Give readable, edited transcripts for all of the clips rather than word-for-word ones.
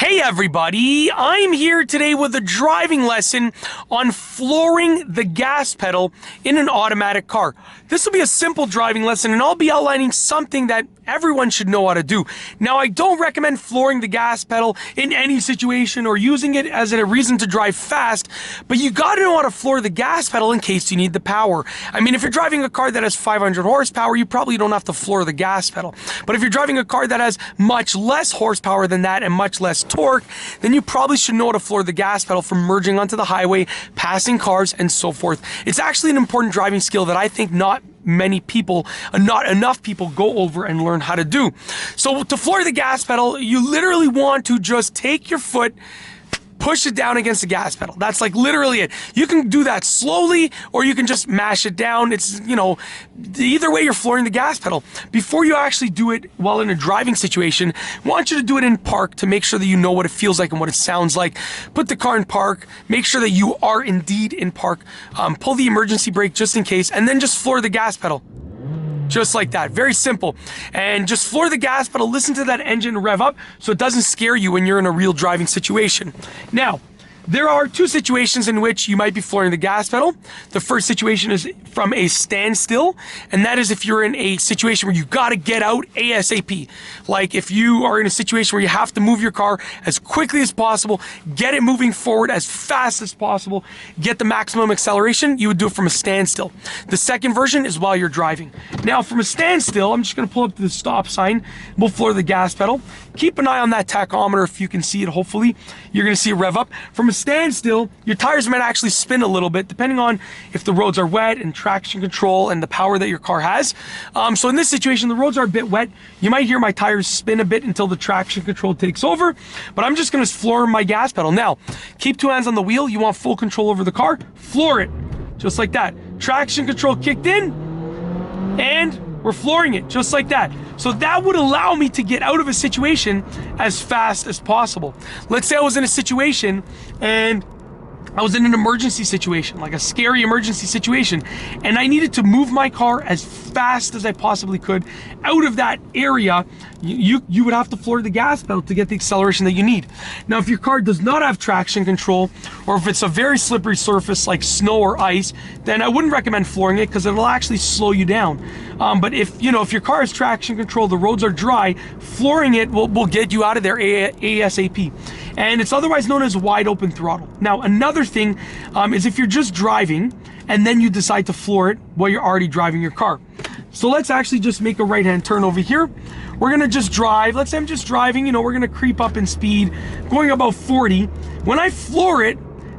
Hey everybody, I'm here today with a driving lesson on flooring the gas pedal in an automatic car. This will be a simple driving lesson and I'll be outlining something that everyone should know how to do. Now, I don't recommend flooring the gas pedal in any situation or using it as a reason to drive fast, but you gotta know how to floor the gas pedal in case you need the power. I mean, if you're driving a car that has 500 horsepower, you probably don't have to floor the gas pedal. But if you're driving a car that has much less horsepower than that and much less torque, then you probably should know how to floor the gas pedal for merging onto the highway, passing cars, and so forth. It's actually an important driving skill that I think not enough people go over and learn how to do. So to floor the gas pedal, you literally want to just take your foot, push it down against the gas pedal. That's like literally it. You can do that slowly or you can just mash it down. It's, either way you're flooring the gas pedal. Before you actually do it while in a driving situation, I want you to do it in park to make sure that you know what it feels like and what it sounds like. Put the car in park, make sure that you are indeed in park, pull the emergency brake just in case, and then just floor the gas pedal. Just like that, very simple. And just floor the gas pedal, listen to that engine rev up so it doesn't scare you when you're in a real driving situation. Now, there are two situations in which you might be flooring the gas pedal. The first situation is from a standstill, and that is if you're in a situation where you gotta get out ASAP. Like if you are in a situation where you have to move your car as quickly as possible, get it moving forward as fast as possible, get the maximum acceleration, you would do it from a standstill. The second version is while you're driving. Now from a standstill, I'm just gonna pull up to the stop sign, we'll floor the gas pedal. Keep an eye on that tachometer if you can see it, hopefully. You're gonna see it rev up. From a standstill, your tires might actually spin a little bit depending on if the roads are wet and traction control and the power that your car has. So in this situation, the roads are a bit wet. You might hear my tires spin a bit until the traction control takes over, but I'm just gonna floor my gas pedal. Now, keep two hands on the wheel. You want full control over the car, floor it, just like that. Traction control kicked in, and we're flooring it just like that. So that would allow me to get out of a situation as fast as possible. Let's say I was in a situation and I was in an emergency situation, like a scary emergency situation, and I needed to move my car as fast as I possibly could out of that area. You would have to floor the gas pedal to get the acceleration that you need. Now, if your car does not have traction control, or if it's a very slippery surface like snow or ice, then I wouldn't recommend flooring it because it'll actually slow you down. But if your car has traction control, the roads are dry, flooring it will get you out of there ASAP. And it's otherwise known as wide open throttle. Now, another thing is if you're just driving and then you decide to floor it while you're already driving your car. So let's actually just make a right-hand turn over here. We're gonna just drive. Let's say I'm just driving, we're gonna creep up in speed, going about 40. When I floor it,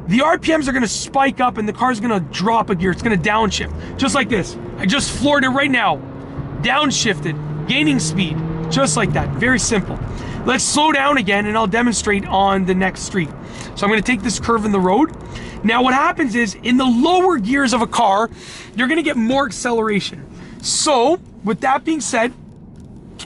the RPMs are gonna spike up and the car's gonna drop a gear. It's gonna downshift, just like this. I just floored it right now. Downshifted, gaining speed, just like that, very simple. Let's slow down again and I'll demonstrate on the next street. So I'm gonna take this curve in the road. Now what happens is, in the lower gears of a car, you're gonna get more acceleration. So, with that being said,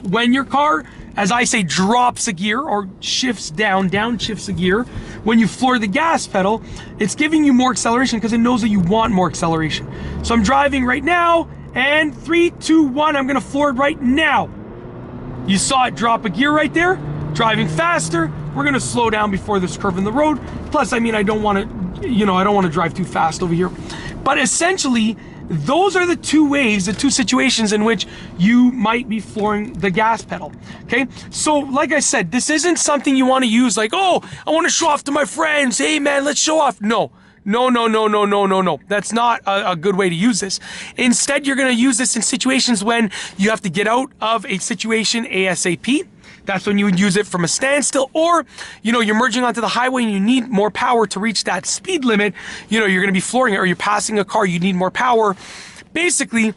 when your car, as I say, drops a gear or shifts down, downshifts a gear, when you floor the gas pedal, it's giving you more acceleration because it knows that you want more acceleration. So I'm driving right now, and 3, 2, 1, I'm gonna floor it right now. You saw it drop a gear right there. Driving faster, we're gonna slow down before this curve in the road. Plus, I don't wanna drive too fast over here. But essentially, those are the two ways, the two situations in which you might be flooring the gas pedal, okay? So, like I said, this isn't something you wanna use like, oh, I wanna show off to my friends. Hey man, let's show off. No. That's not a good way to use this. Instead, you're gonna use this in situations when you have to get out of a situation ASAP. That's when you would use it from a standstill, or, you're merging onto the highway and you need more power to reach that speed limit. You're gonna be flooring it, or you're passing a car, you need more power. Basically,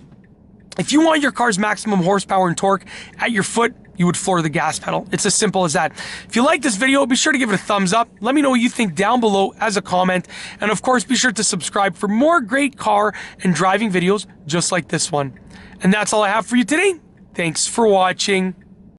if you want your car's maximum horsepower and torque at your foot, you would floor the gas pedal. It's as simple as that. If you like this video, be sure to give it a thumbs up. Let me know what you think down below as a comment. And of course, be sure to subscribe for more great car and driving videos just like this one. And that's all I have for you today. Thanks for watching.